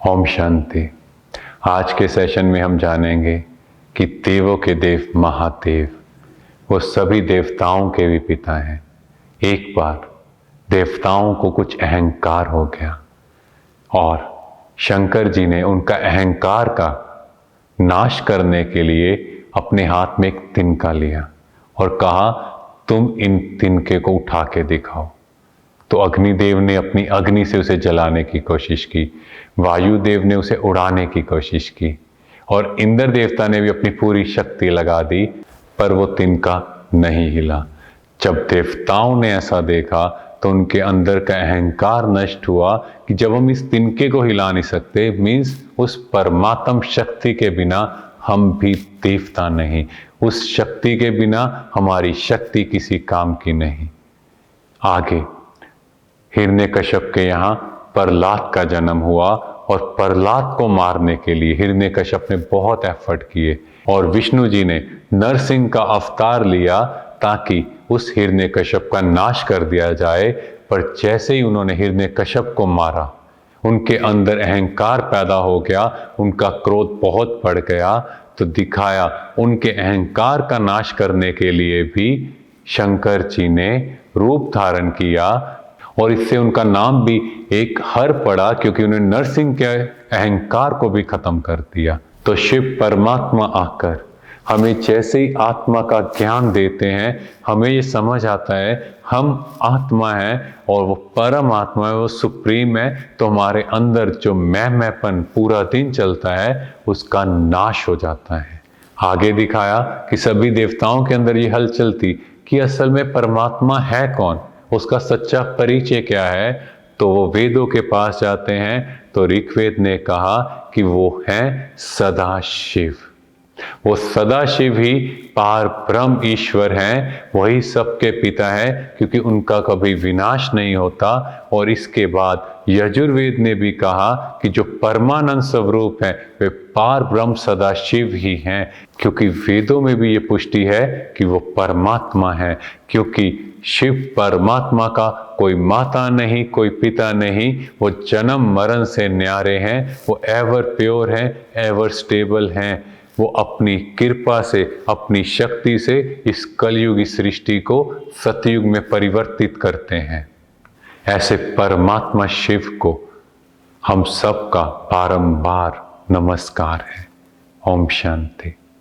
ओम शांति। आज के सेशन में हम जानेंगे कि देवों के देव महादेव वो सभी देवताओं के भी पिता हैं। एक बार देवताओं को कुछ अहंकार हो गया और शंकर जी ने उनका अहंकार का नाश करने के लिए अपने हाथ में एक तिनका लिया और कहा, तुम इन तिनके को उठा के दिखाओ। तो अग्निदेव ने अपनी अग्नि से उसे जलाने की कोशिश की, वायुदेव ने उसे उड़ाने की कोशिश की और इंद्र देवता ने भी अपनी पूरी शक्ति लगा दी, पर वो तिनका नहीं हिला। जब देवताओं ने ऐसा देखा तो उनके अंदर का अहंकार नष्ट हुआ कि जब हम इस तिनके को हिला नहीं सकते, मीन्स उस परमात्म शक्ति के बिना हम भी देवता नहीं, उस शक्ति के बिना हमारी शक्ति किसी काम की नहीं। आगे हिरण्यकश्यप के यहाँ प्रहलाद का जन्म हुआ और प्रहलाद को मारने के लिए हिरण्यकश्यप ने बहुत एफर्ट किए और विष्णु जी ने नरसिंह का अवतार लिया ताकि उस हिरण्यकश्यप का नाश कर दिया जाए। पर जैसे ही उन्होंने हिरण्यकश्यप को मारा, उनके अंदर अहंकार पैदा हो गया, उनका क्रोध बहुत बढ़ गया। तो दिखाया उनके अहंकार का नाश करने के लिए भी शंकर जी ने रूप धारण किया और इससे उनका नाम भी एक हर पड़ा, क्योंकि उन्होंने नरसिंह के अहंकार को भी खत्म कर दिया। तो शिव परमात्मा आकर हमें जैसे ही आत्मा का ज्ञान देते हैं, हमें ये समझ आता है हम आत्मा हैं और वो परम आत्मा है, वो सुप्रीम है। तो हमारे अंदर जो मैंपन पूरा दिन चलता है उसका नाश हो जाता है। आगे दिखाया कि सभी देवताओं के अंदर ये हलचल थी कि असल में परमात्मा है कौन, उसका सच्चा परिचय क्या है। तो वो वेदों के पास जाते हैं तो ऋग्वेद ने कहा कि वो हैं सदाशिव। वो सदाशिव ही पार ब्रह्म ईश्वर हैं, वही सबके पिता हैं, क्योंकि उनका कभी विनाश नहीं होता। और इसके बाद यजुर्वेद ने भी कहा कि जो परमानंद स्वरूप हैं वे पार ब्रह्म सदाशिव ही हैं, क्योंकि वेदों में भी ये पुष्टि है कि वो परमात्मा है। क्योंकि शिव परमात्मा का कोई माता नहीं, कोई पिता नहीं, वो जन्म मरण से न्यारे हैं, वो एवर प्योर हैं, एवर स्टेबल हैं। वो अपनी कृपा से, अपनी शक्ति से इस कलयुग की सृष्टि को सतयुग में परिवर्तित करते हैं। ऐसे परमात्मा शिव को हम सबका बारंबार नमस्कार है। ओम शांति।